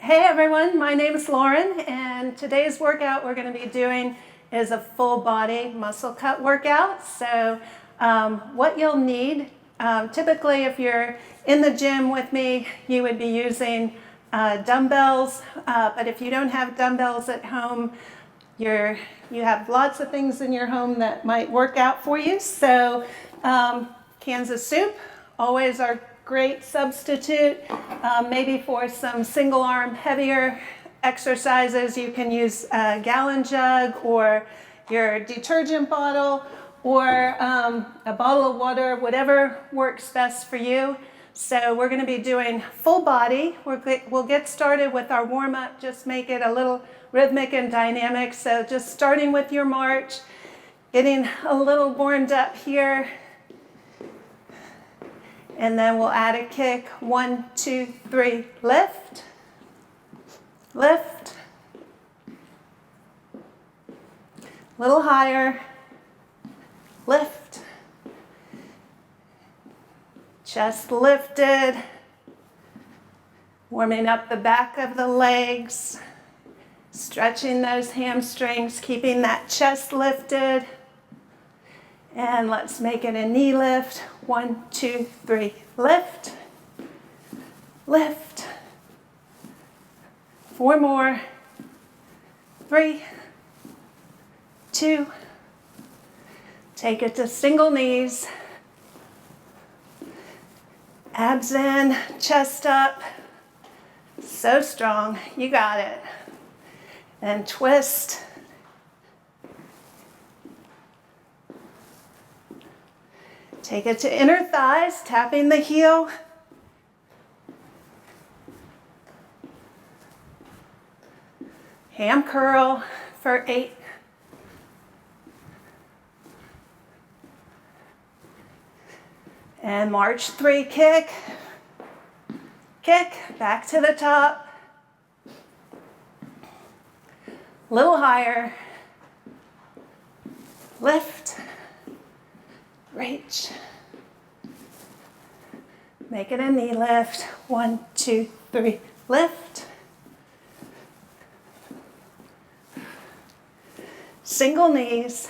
Hey everyone, my name is Lauren, and today's workout we're going to be doing is a full body muscle cut workout. So what you'll need, typically if you're in the gym with me, you would be using dumbbells, but if you don't have dumbbells at home, you have lots of things in your home that might work out for you. So cans of soup, always our great substitute. Maybe for some single arm heavier exercises, you can use a gallon jug or your detergent bottle or a bottle of water, whatever works best for you. So we're going to be doing full body. We'll get started with our warm up, just make it a little rhythmic and dynamic. So just starting with your march, getting a little warmed up here. And then we'll add a kick. 1, 2, 3, lift, lift. A little higher, lift. Chest lifted. Warming up the back of the legs. Stretching those hamstrings, keeping that chest lifted. And let's make it a knee lift. 1, 2, 3, lift, lift. 4 more. 3, 2. Take it to single knees. Abs in, chest up. So strong. You got it. And twist. Take it to inner thighs, tapping the heel. Ham curl for 8. And march 3, kick, kick, back to the top. Little higher, lift, reach. Make it a knee lift. 1, 2, 3, lift. Single knees.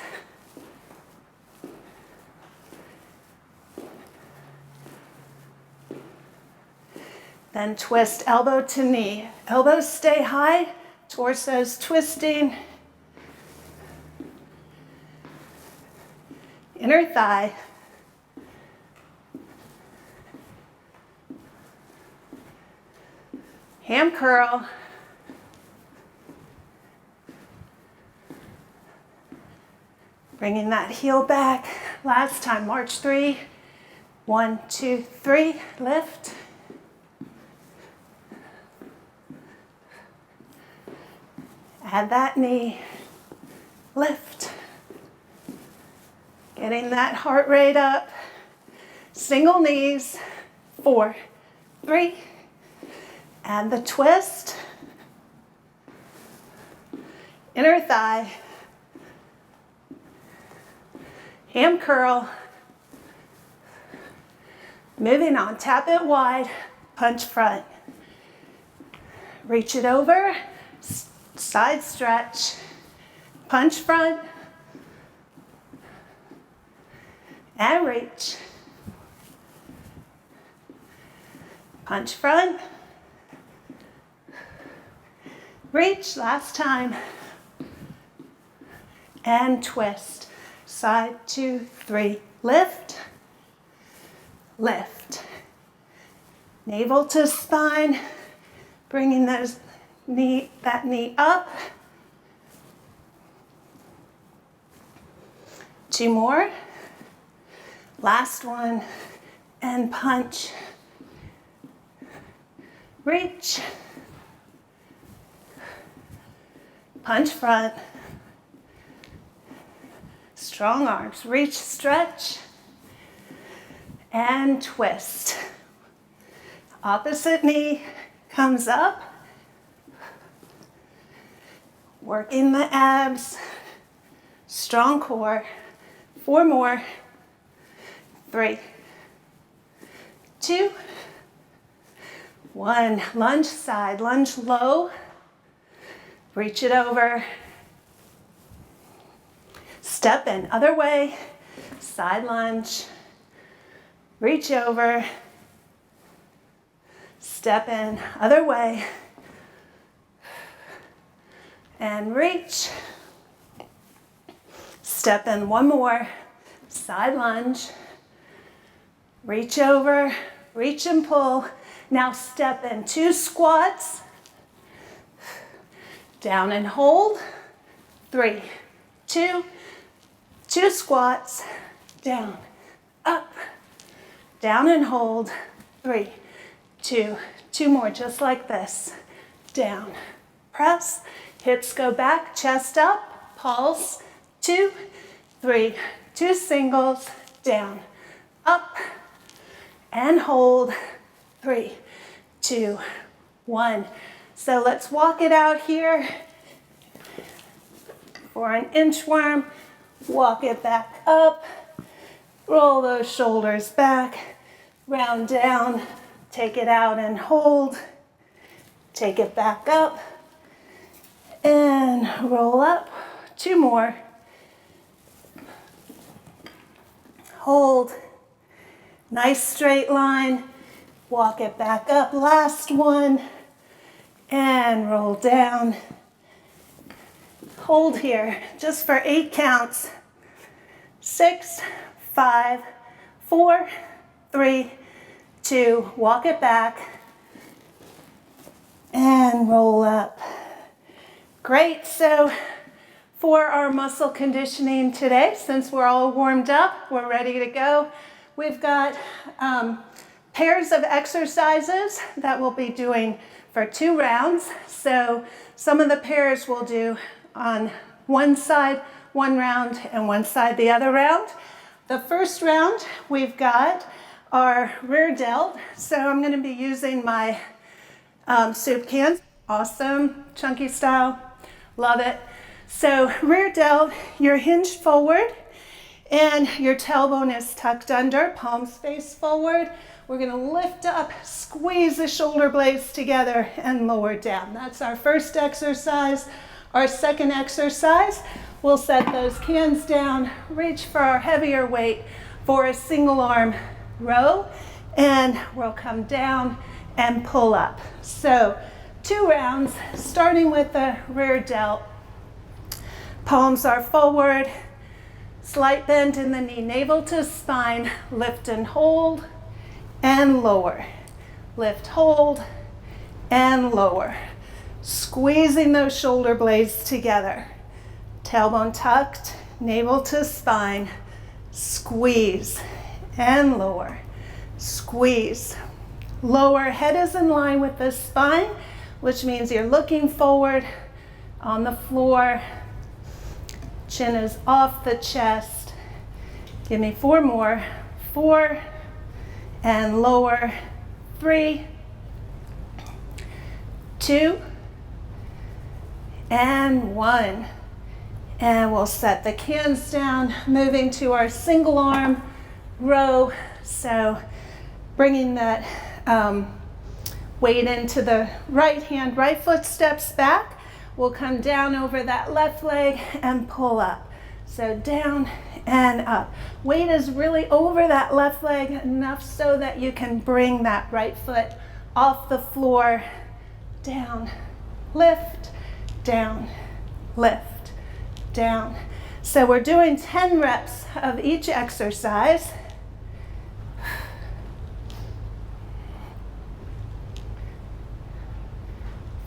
Then twist elbow to knee. Elbows stay high, torso's twisting. Inner thigh. Ham curl. Bringing that heel back. Last time, march 3. 1, 2, 3, lift. Add that knee, lift. Getting that heart rate up. Single knees. 4, 3. Add the twist. Inner thigh. Ham curl. Moving on. Tap it wide. Punch front. Reach it over. Side stretch. Punch front. And reach. Punch front. Reach, last time. And twist. Side, 2, 3, lift. Lift. Navel to spine. Bringing that knee up. 2 more. Last one, and punch. Reach. Punch front. Strong arms. Reach, stretch, and twist. Opposite knee comes up. Working the abs. Strong core. 4 more. 3, 2, 1. Lunge side, lunge low. Reach it over. Step in, other way. Side lunge. Reach over. Step in, other way. And reach. Step in, one more. Side lunge. Reach over, reach and pull. Now step in, 2 squats. Down and hold. 3, 2, 2 squats. Down, up, down and hold. 3, 2, 2 more, just like this. Down, press, hips go back, chest up, pulse. 2, 3, 2 singles, down, up, and hold. 3, 2, 1. So let's walk it out here for an inchworm. Walk it back up, roll those shoulders back, round down, take it out and hold, take it back up, and roll up. 2 more. Hold. Nice straight line. Walk it back up. Last one. And roll down. Hold here just for 8 counts. 6, 5, 4, 3, 2. Walk it back. And roll up. Great. So for our muscle conditioning today, since we're all warmed up, we're ready to go. We've got pairs of exercises that we'll be doing for 2 rounds. So some of the pairs we'll do on one side, 1 round, and one side, the other round. The first round, we've got our rear delt. So I'm going to be using my soup cans. Awesome, chunky style, love it. So rear delt, you're hinged forward and your tailbone is tucked under, palms face forward. We're gonna lift up, squeeze the shoulder blades together and lower down. That's our first exercise. Our second exercise, we'll set those cans down, reach for our heavier weight for a single arm row, and we'll come down and pull up. So 2 rounds, starting with the rear delt. Palms are forward, slight bend in the knee, navel to spine, lift and hold, and lower. Lift, hold, and lower. Squeezing those shoulder blades together. Tailbone tucked, navel to spine, squeeze, and lower. Squeeze. Lower, head is in line with the spine, which means you're looking forward on the floor. Chin is off the chest. Give me 4 more. 4, and lower. 3, 2, and 1. And we'll set the cans down, moving to our single arm row. So bringing that weight into the right hand, right foot steps back. We'll come down over that left leg and pull up. So down and up. Weight is really over that left leg, enough so that you can bring that right foot off the floor. Down, lift, down, lift, down. So we're doing 10 reps of each exercise.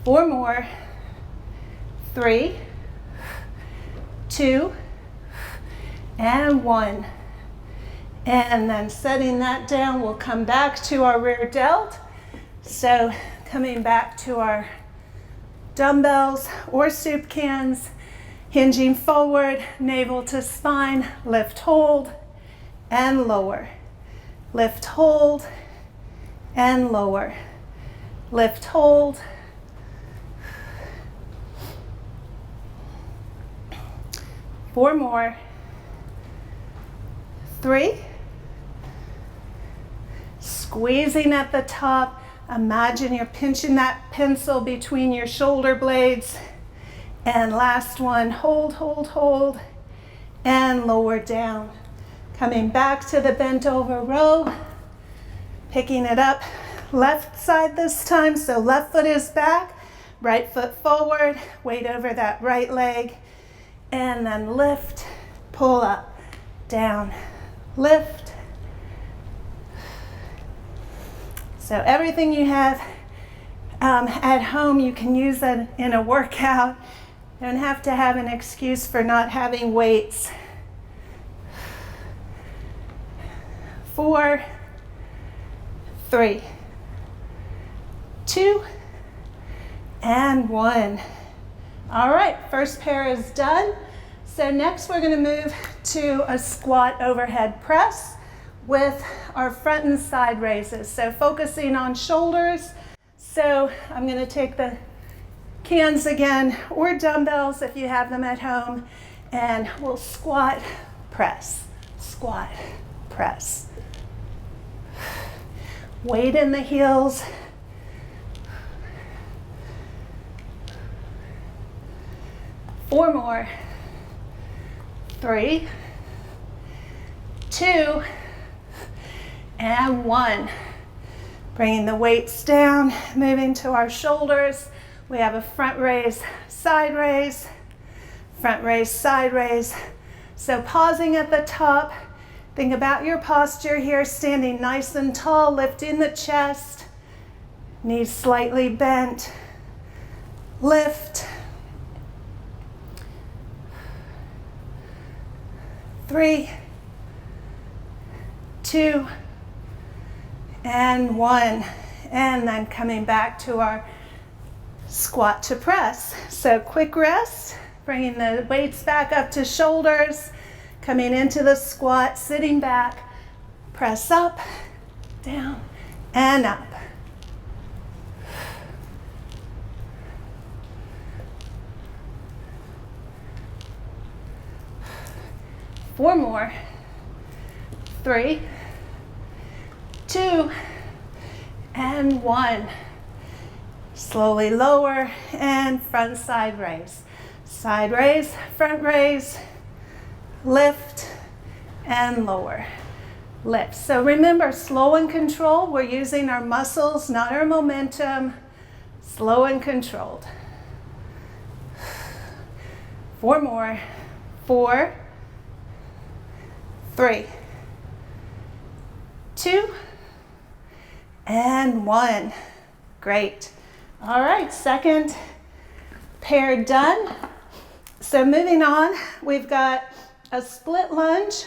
Four more. 3, 2, and 1. And then setting that down, we'll come back to our rear delt. So coming back to our dumbbells or soup cans, hinging forward, navel to spine, lift, hold, and lower. Lift, hold, and lower. Lift, hold, 4 more. 3. Squeezing at the top, Imagine you're pinching that pencil between your shoulder blades. And last one, hold, hold, hold, and lower down. Coming back to the bent over row, picking it up, left side this time, so left foot is back, right foot forward, weight over that right leg, and then lift, pull up, down, lift. So everything you have at home, you can use that in a workout. Don't have to have an excuse for not having weights. 4, 3, 2, and 1. All right, first pair is done. So next we're going to move to a squat overhead press with our front and side raises. So focusing on shoulders. So I'm going to take the cans again, or dumbbells if you have them at home, and we'll squat, press, squat, press. Weight in the heels. Four more. 3, 2, and 1. Bringing the weights down, moving to our shoulders. We have a front raise, side raise, front raise, side raise. So pausing at the top, think about your posture here, standing nice and tall, lifting the chest, knees slightly bent, lift. 3, 2, and 1. And then coming back to our squat to press. So quick rest, bringing the weights back up to shoulders, coming into the squat, sitting back, press up, down, and up. Four more. 3, 2, and 1. Slowly lower and front side raise. Side raise, front raise, lift, and lower. Lift. So remember, slow and controlled. We're using our muscles, not our momentum. Slow and controlled. 4 more. 4, 3, 2, and 1. Great. All right, second pair done. So moving on, we've got a split lunge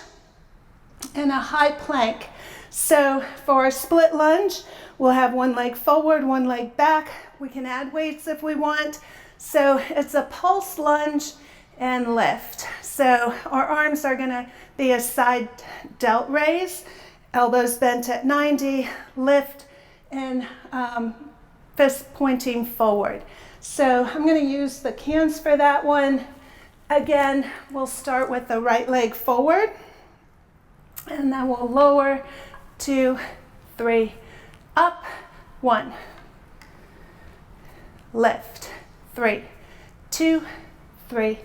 and a high plank. So for our split lunge, we'll have one leg forward, one leg back. We can add weights if we want. So it's a pulse lunge and lift. So our arms are going to be a side delt raise, elbows bent at 90, lift, and fist pointing forward. So I'm going to use the cans for that one. Again, we'll start with the right leg forward, and then we'll lower, 2, 3, up, 1, lift, 3, 2, 3,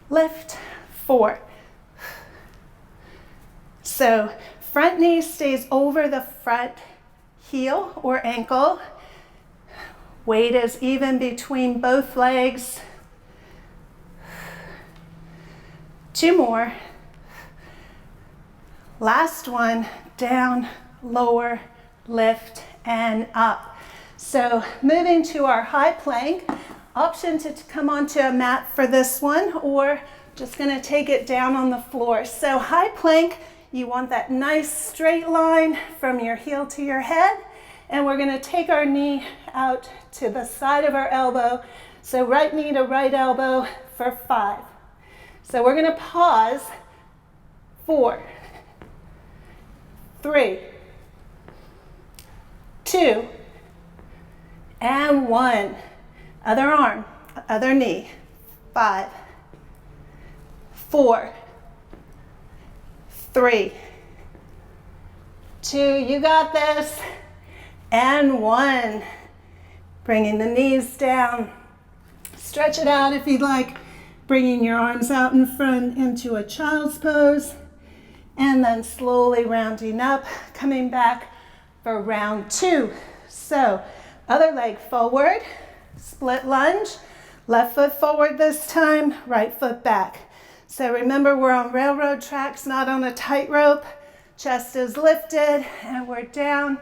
lift, 4. So front knee stays over the front heel or ankle. Weight is even between both legs. 2 more. Last one, down, lower, lift, and up. So moving to our high plank, option to come onto a mat for this one, or just gonna take it down on the floor. So high plank, you want that nice straight line from your heel to your head, and we're gonna take our knee out to the side of our elbow. So right knee to right elbow for 5. So we're gonna pause, 4, 3, 2, and 1. Other arm, other knee, 5, 4, 3, 2, you got this, and 1. Bringing the knees down. Stretch it out if you'd like. Bringing your arms out in front into a child's pose. And then slowly rounding up, coming back for round 2. So, other leg forward, split lunge, left foot forward this time, right foot back. So remember, we're on railroad tracks, not on a tightrope. Chest is lifted, and we're down,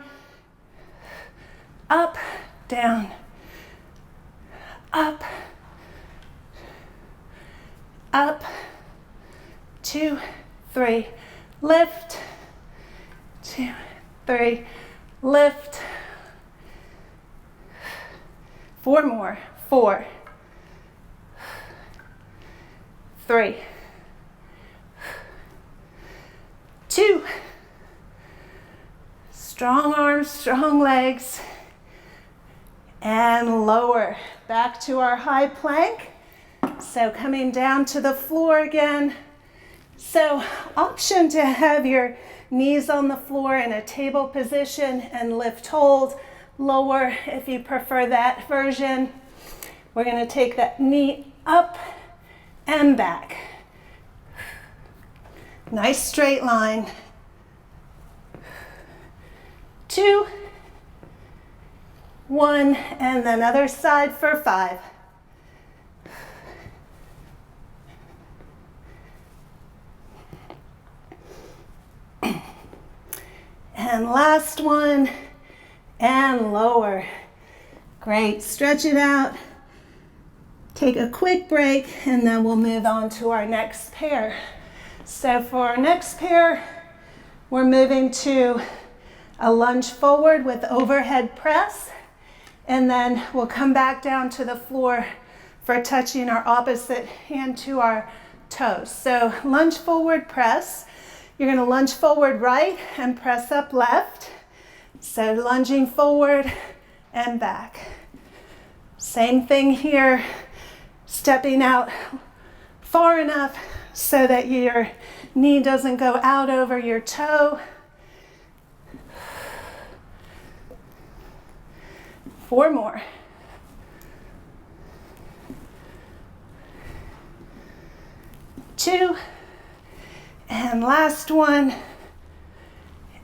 up, down, up, up, 2, 3, lift, 2, 3, lift, 4 more, 4, 3, 2, strong arms, strong legs, and lower, back to our high plank. So coming down to the floor again. So option to have your knees on the floor in a table position and lift hold, lower if you prefer that version. We're going to take that knee up and back. Nice straight line. 2, 1, and then other side for 5. And last one, and lower. Great, stretch it out. Take a quick break, and then we'll move on to our next pair. So for our next pair, we're moving to a lunge forward with overhead press, and then we'll come back down to the floor for touching our opposite hand to our toes. So lunge forward press. You're going to lunge forward right and press up left. So lunging forward and back. Same thing here, stepping out far enough so that your knee doesn't go out over your toe. 4 more. 2, and last one,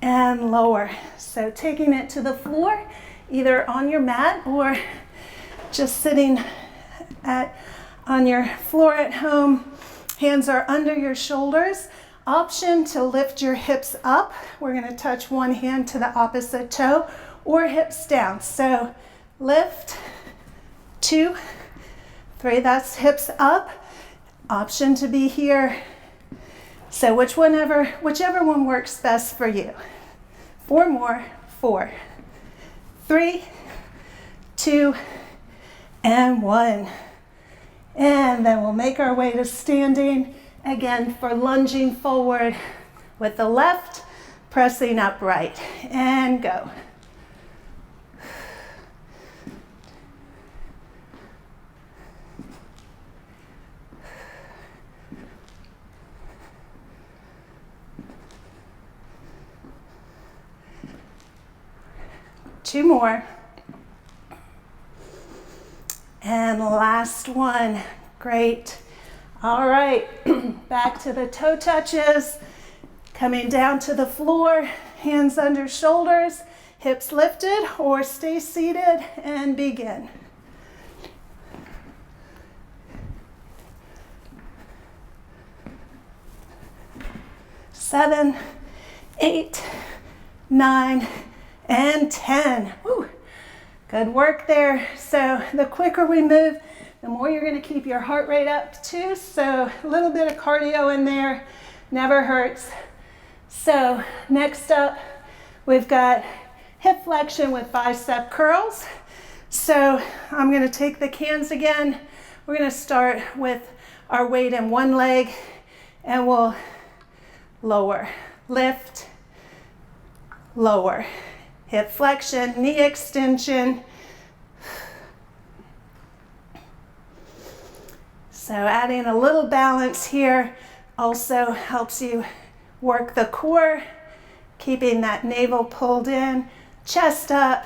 and lower. So taking it to the floor, either on your mat or just sitting on your floor at home. Hands are under your shoulders. Option to lift your hips up. We're going to touch one hand to the opposite toe or hips down. So lift, 2, 3, that's hips up. Option to be here. So whichever one works best for you. 4 more, 4, 3, 2, and 1. And then we'll make our way to standing again for lunging forward with the left, pressing up right, and go. Two more. And last one. Great. All right. Back to the toe touches. Coming down to the floor. Hands under shoulders. Hips lifted or stay seated and begin. 7, 8, 9, and 10. Woo. Good work there. So the quicker we move, the more you're going to keep your heart rate up too. So a little bit of cardio in there never hurts. So next up, we've got hip flexion with bicep curls. So I'm going to take the cans again. We're going to start with our weight in one leg, and we'll lower, lift, lower. Hip flexion, knee extension. So adding a little balance here also helps you work the core, keeping that navel pulled in. chest up.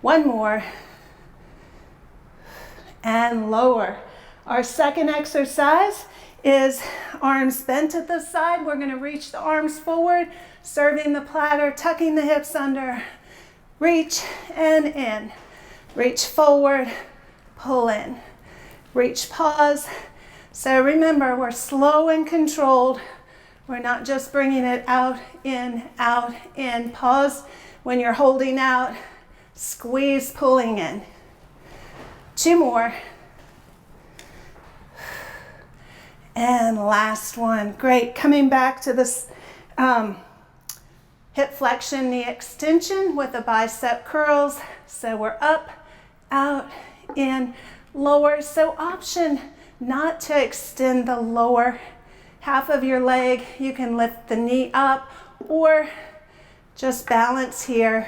One more. And lower. Our second exercise is arms bent at the side. We're going to reach the arms forward, serving the platter, tucking the hips under. Reach and in. Reach forward, pull in. Reach, pause. So remember, we're slow and controlled. We're not just bringing it out, in, pause when you're holding out, squeeze, pulling in. Two more. And last one. Great. Coming back to this hip flexion, knee extension with the bicep curls. So we're up, out, in, lower. So option not to extend the lower half of your leg. You can lift the knee up or just balance here.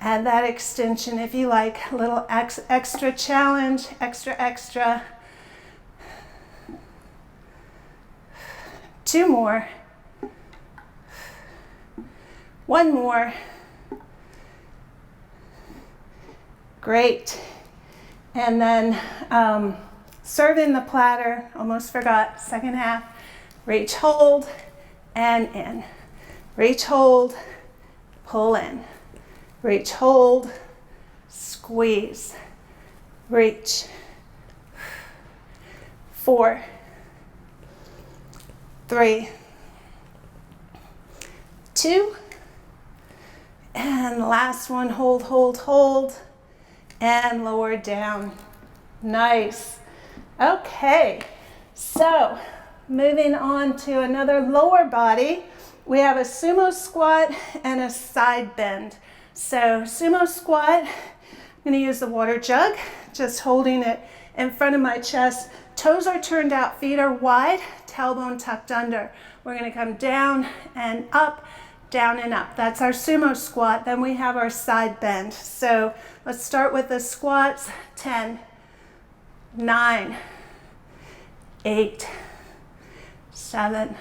Add that extension if you like. A little extra challenge, extra. Two more. One more. Great. And then serve in the platter. Almost forgot. Second half. Reach, hold, and in. Reach, hold, pull in. Reach, hold, squeeze. Reach. 4, 3, 2, and last one, hold, and lower down. Nice. Okay, so moving on to another lower body, we have a sumo squat and a side bend. So sumo squat, I'm gonna use the water jug, just holding it in front of my chest. Toes are turned out, feet are wide, tailbone tucked under. We're gonna come down and up, down and up. That's our sumo squat. Then we have our side bend. So let's start with the squats. 10, 9, 8, 7.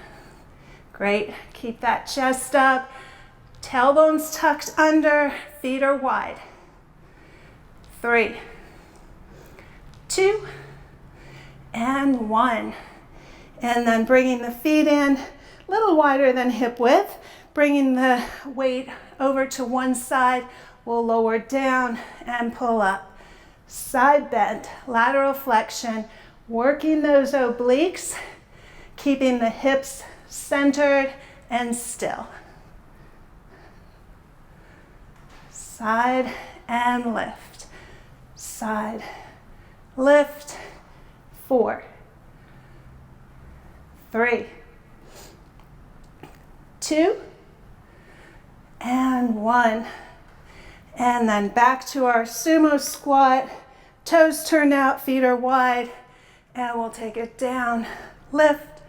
Great. Keep that chest up. Tailbones tucked under, feet are wide. 3, 2, and 1. And then bringing the feet in, a little wider than hip width. Bringing the weight over to one side, we'll lower down and pull up. Side bend, lateral flexion, working those obliques, keeping the hips centered and still. Side and lift. Side, lift. 4, 3, 2, and 1. And then back to our sumo squat. Toes turned out, feet are wide. And we'll take it down, lift,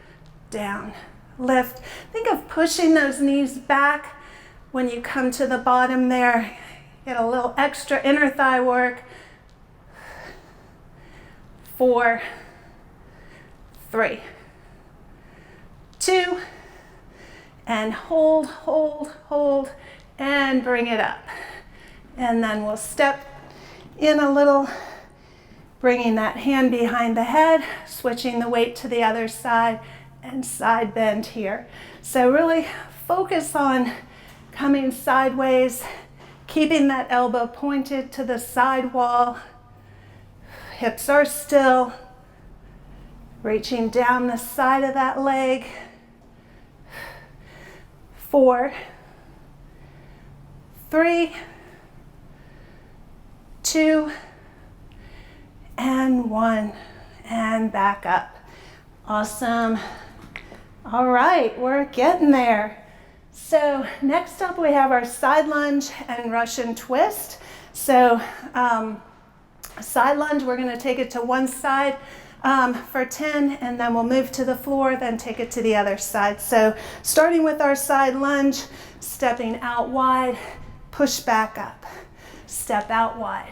down, lift. Think of pushing those knees back when you come to the bottom there. Get a little extra inner thigh work. 4, 3, 2, and hold, and bring it up. And then we'll step in a little, bringing that hand behind the head, switching the weight to the other side, and side bend here. So really focus on coming sideways, keeping that elbow pointed to the side wall. Hips are still. Reaching down the side of that leg. 4, 3, 2, and 1. And back up. Awesome. All right, we're getting there. So next up we have our side lunge and Russian twist. So side lunge, we're going to take it to one side for 10, and then we'll move to the floor, then take it to the other side. So starting with our side lunge, stepping out wide, push back up. Step out wide,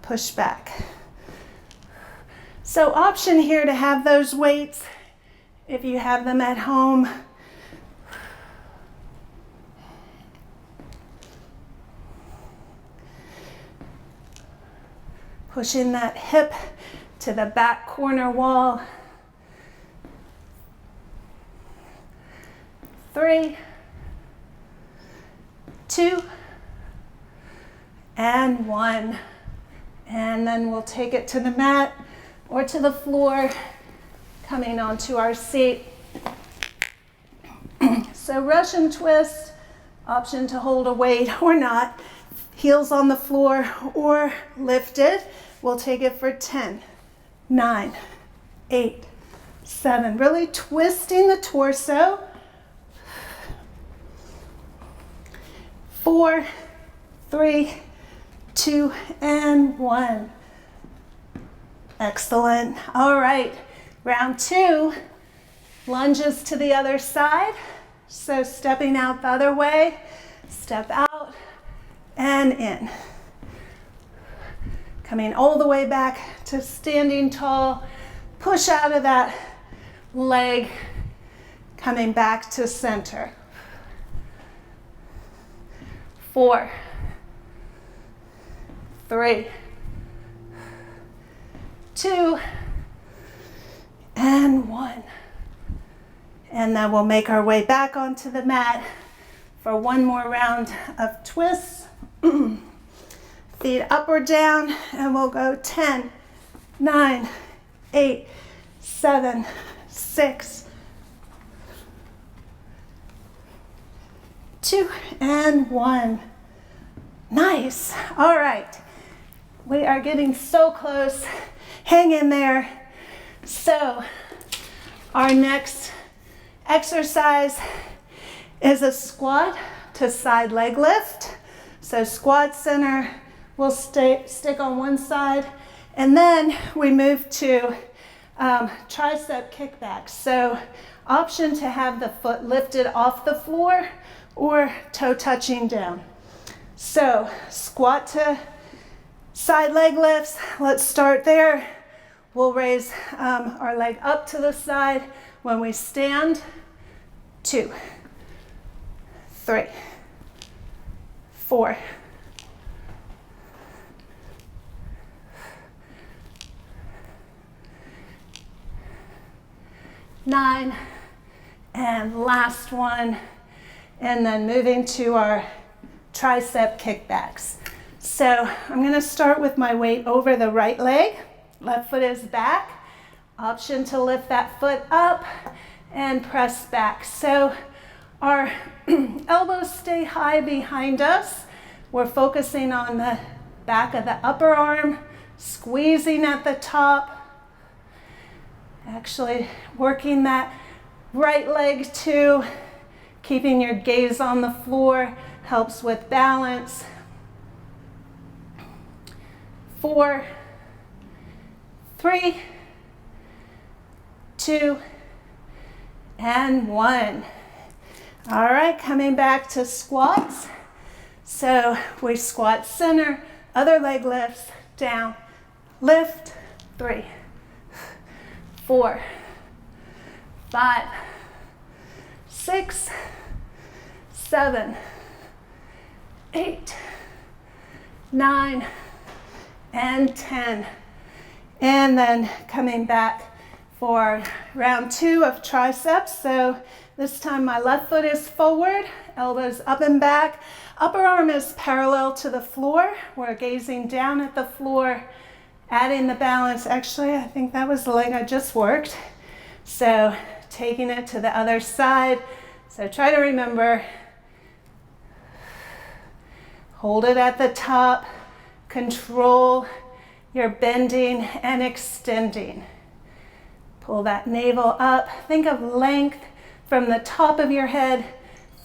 push back. So option here to have those weights if you have them at home. Pushing that hip to the back corner wall. 3, 2, and 1. And then we'll take it to the mat or to the floor, coming onto our seat. So Russian twist, option to hold a weight or not, heels on the floor or lifted. We'll take it for 10, 9, 8, 7. Really twisting the torso. 4, 3, 2, and 1. Excellent. All right, round 2, lunges to the other side. So stepping out the other way, step out and in. Coming all the way back to standing tall, push out of that leg, coming back to center. 4, 3, 2, and 1. And then we'll make our way back onto the mat for one more round of twists. Feet up or down, and we'll go 10, 9, 8, 7, 6, 2, and 1. Nice. All right. We are getting so close. Hang in there. So our next exercise is a squat to side leg lift. So squat center, we'll stick on one side, and then we move to tricep kickback. So option to have the foot lifted off the floor or toe touching down. So squat to side leg lifts. Let's start there. We'll raise our leg up to the side when we stand. 2, 3, 4, 9, and last one. And then moving to our tricep kickbacks. So I'm going to start with my weight over the right leg. Left foot is back. Option to lift that foot up and press back. So our elbows stay high behind us. We're focusing on the back of the upper arm, squeezing at the top. Actually working that right leg too. Keeping your gaze on the floor helps with balance. 4, 3, 2, and 1. All right, coming back to squats. So we squat center, other leg lifts, down, lift, 3, 4, 5, 6, 7, 8, 9, and 10. And then coming back for round 2 of triceps. So this time my left foot is forward, elbows up and back. Upper arm is parallel to the floor. We're gazing down at the floor, adding the balance. Actually, I think that was the leg I just worked. So taking it to the other side. So try to remember, hold it at the top, control your bending and extending. Pull that navel up. Think of length from the top of your head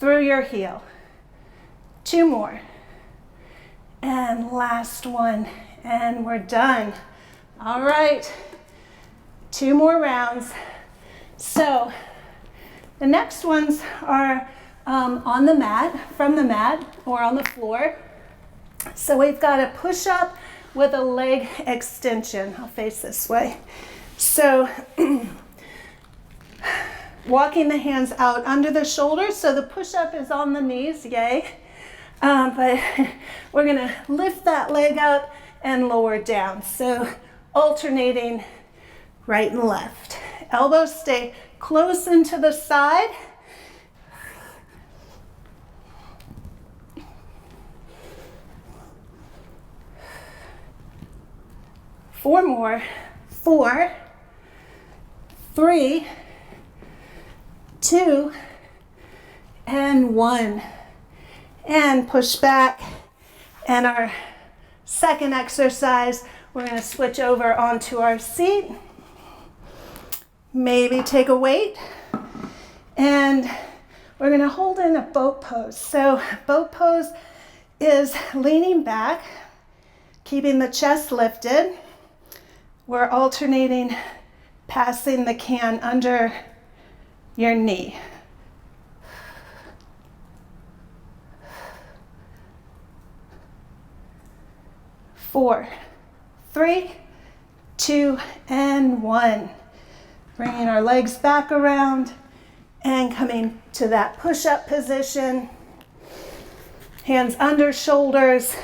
through your heel. 2 more. And last one. And we're done. All right. 2 more rounds. So the next ones are on the mat, from the mat, or on the floor. So we've got a push-up with a leg extension. I'll face this way. So walking the hands out under the shoulders. So the push-up is on the knees, yay. But we're gonna lift that leg up and lower down. So alternating right and left. Elbows stay close into the side. Four more. 4, 3, 2, and 1. And push back. And our second exercise, we're going to switch over onto our seat. Maybe take a weight. And we're going to hold in a boat pose. So boat pose is leaning back, keeping the chest lifted. We're alternating passing the can under your knee. Four, 3, 2, and 1. Bringing our legs back around and coming to that push-up position. Hands under shoulders,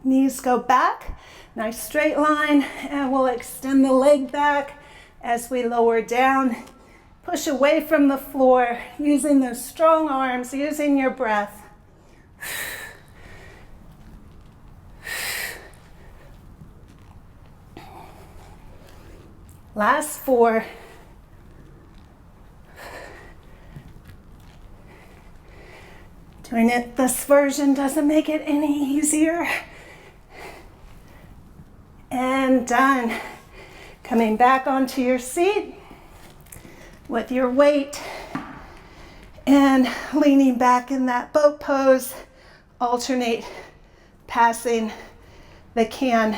knees go back. Nice straight line, and we'll extend the leg back as we lower down. Push away from the floor, using those strong arms, using your breath. Last 4. Doing it this version doesn't make it any easier. And done. Coming back onto your seat with your weight and leaning back in that boat pose. Alternate passing the can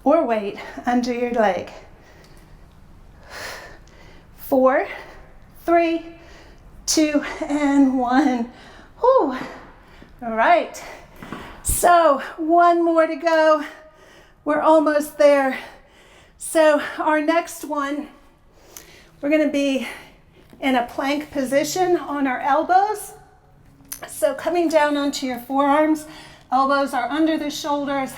or weight under your leg. 4, 3, 2, and 1. Whew. All right. So 1 more to go. We're almost there. So our next one, we're going to be in a plank position on our elbows. So coming down onto your forearms, elbows are under the shoulders,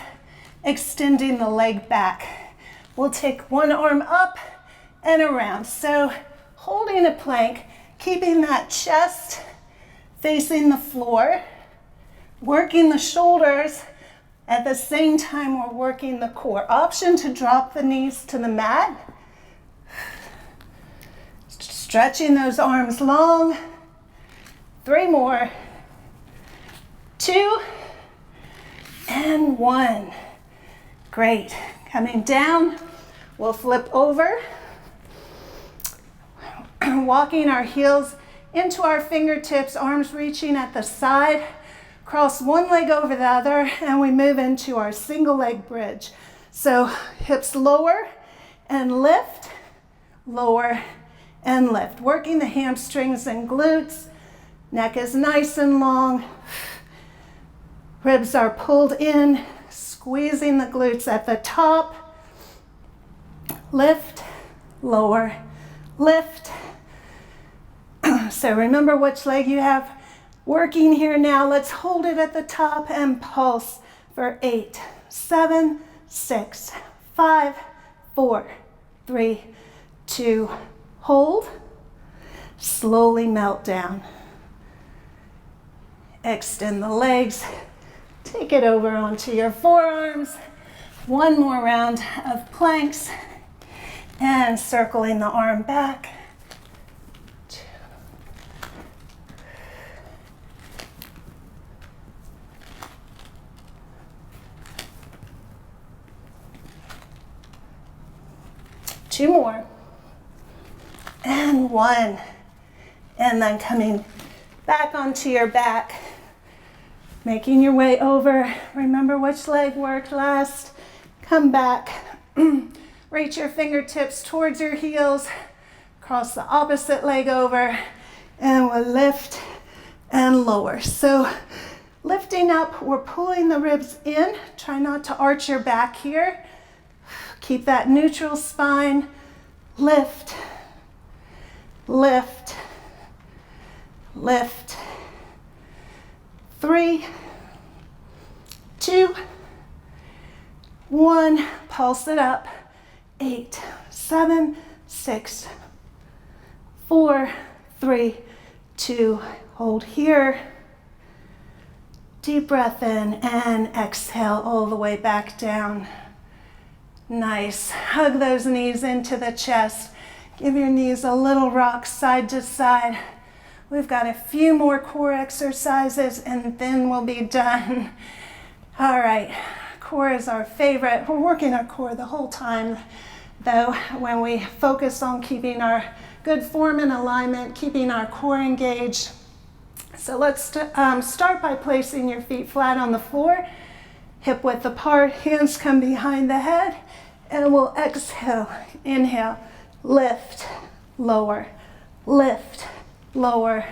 extending the leg back. We'll take one arm up and around. So holding a plank, keeping that chest facing the floor, working the shoulders. At the same time, we're working the core. Option to drop the knees to the mat. Stretching those arms long. 3 more. 2, and 1. Great. Coming down, we'll flip over. Walking our heels into our fingertips, arms reaching at the side. Cross one leg over the other, and we move into our single leg bridge. So hips lower and lift, lower and lift. Working the hamstrings and glutes. Neck is nice and long. Ribs are pulled in, squeezing the glutes at the top. Lift, lower, lift. So remember which leg you have working here now. Let's hold it at the top and pulse for 8, 7, 6, 5, 4, 3, 2, hold. Slowly melt down. Extend the legs. Take it over onto your forearms. 1 more round of planks and circling the arm back. 2 more, and 1, and then coming back onto your back, making your way over. Remember which leg worked last. Come back, reach your fingertips towards your heels, cross the opposite leg over, and we'll lift and lower. So lifting up, we're pulling the ribs in. Try not to arch your back here. Keep that neutral spine. Lift, lift, lift. 3, 2, 1. Pulse it up. 8, 7, 6, 4, 3, 2. Hold here. Deep breath in and exhale all the way back down. Nice. Hug those knees into the chest. Give your knees a little rock side to side. We've got a few more core exercises and then we'll be done. All right, core is our favorite. We're working our core the whole time, though, when we focus on keeping our good form and alignment, keeping our core engaged. So let's start by placing your feet flat on the floor, hip width apart, hands come behind the head, and we'll exhale, inhale, lift, lower, lift, lower.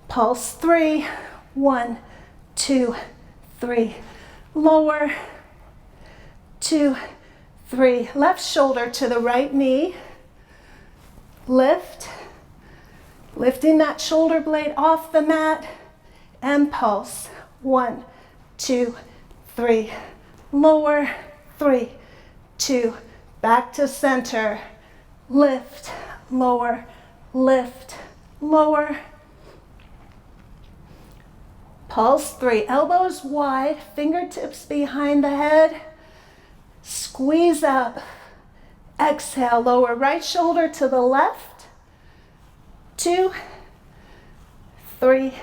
Pulse 3, 1, 2, 3, lower, 2, 3. Left shoulder to the right knee, lift, lifting that shoulder blade off the mat, and pulse. 1, 2, 3, lower, 3, 2, back to center, lift, lower, lift, lower. Pulse 3, elbows wide, fingertips behind the head, squeeze up, exhale, lower right shoulder to the left, 2, 3,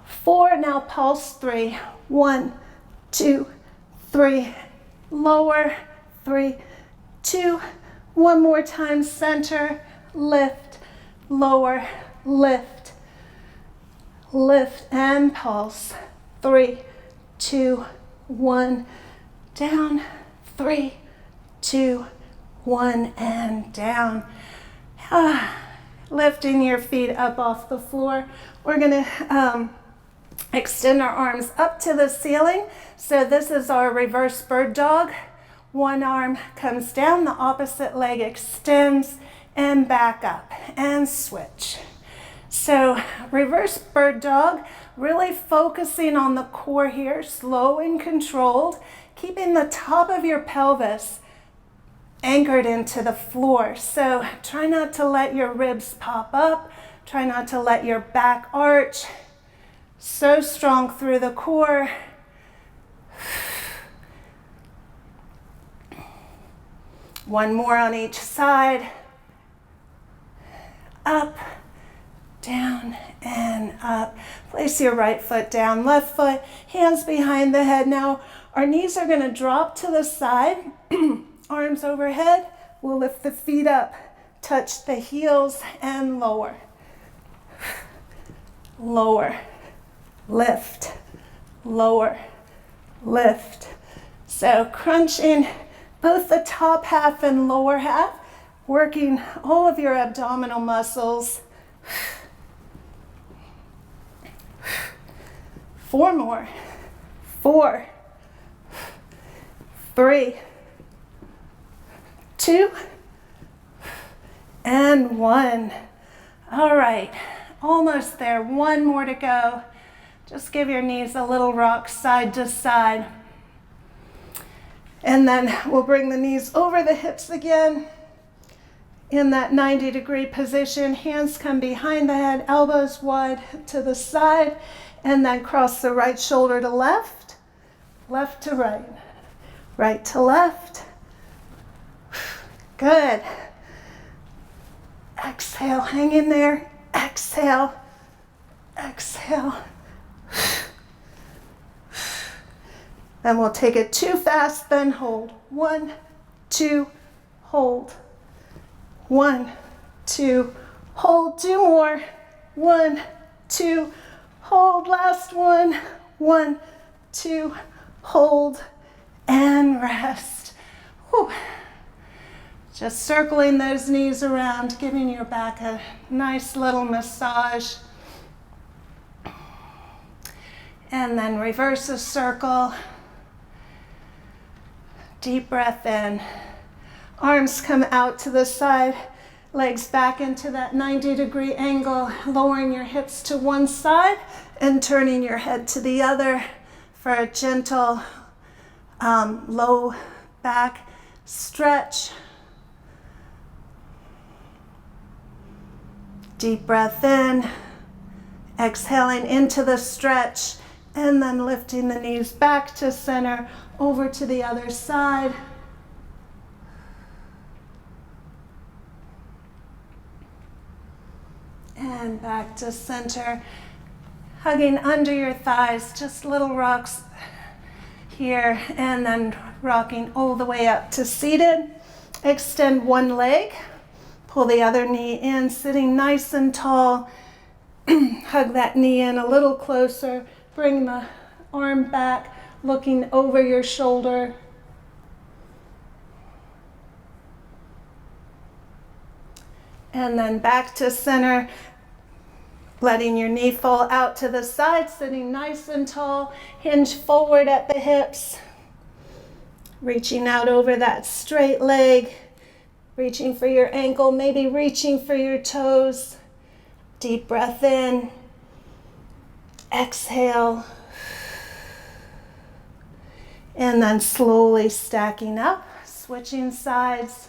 4, now pulse 3, 1, 2, 3, lower, 3, 2, one more time, center, lift, lower, lift, lift, and pulse, 3, 2, 1, down, 3, 2, 1, and down. Lifting your feet up off the floor. We're gonna extend our arms up to the ceiling. So this is our reverse bird dog. One arm comes down, the opposite leg extends, and back up, and switch. So reverse bird dog, really focusing on the core here, slow and controlled, keeping the top of your pelvis anchored into the floor. So try not to let your ribs pop up, try not to let your back arch. So strong through the core. One more on each side. Up, down, and up. Place your right foot down, left foot, hands behind the head. Now, our knees are going to drop to the side, arms overhead. We'll lift the feet up, touch the heels, and lower. Lower, lift, lower, lift. So crunching both the top half and lower half, working all of your abdominal muscles. 4 more. 4, 3, 2, and 1. All right, almost there. 1 more to go. Just give your knees a little rock side to side. And then we'll bring the knees over the hips again. In that 90-degree position, hands come behind the head, elbows wide to the side, and then cross the right shoulder to left, left to right, right to left. Good. Exhale, hang in there. Exhale, exhale. Then we'll take it too fast, then hold. 1, 2, hold. 1, 2, hold. 2 more. 1, 2, hold. Last one. 1, 2, hold, and rest. Whew. Just circling those knees around, giving your back a nice little massage. And then reverse the circle. Deep breath in. Arms come out to the side. Legs back into that 90-degree angle, lowering your hips to one side and turning your head to the other for a gentle low back stretch. Deep breath in, exhaling into the stretch, and then lifting the knees back to center, over to the other side. And back to center, hugging under your thighs, just little rocks here, and then rocking all the way up to seated. Extend one leg, pull the other knee in, sitting nice and tall. Hug that knee in a little closer, bring the arm back, looking over your shoulder. And then back to center, letting your knee fall out to the side, sitting nice and tall, hinge forward at the hips, reaching out over that straight leg, reaching for your ankle, maybe reaching for your toes. Deep breath in, exhale, and then slowly stacking up, switching sides.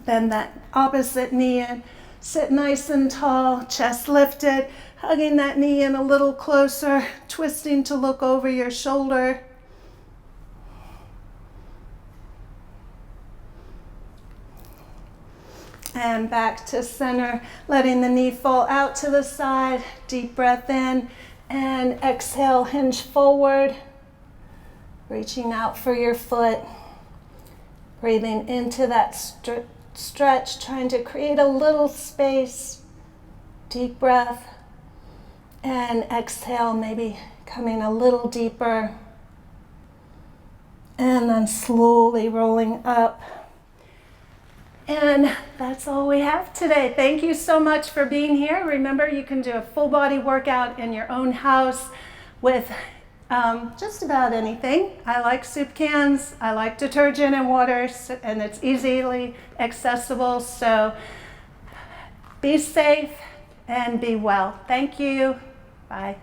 Bend that opposite knee in, sit nice and tall, chest lifted, hugging that knee in a little closer, twisting to look over your shoulder. And back to center, letting the knee fall out to the side. Deep breath in, and exhale, hinge forward, reaching out for your foot. Breathing into that stretch, trying to create a little space. Deep breath, and exhale, maybe coming a little deeper. And then slowly rolling up. And that's all we have today. Thank you so much for being here. Remember, you can do a full body workout in your own house with just about anything. I like soup cans, I like detergent and water, and it's easily accessible. So be safe and be well. Thank you. Bye.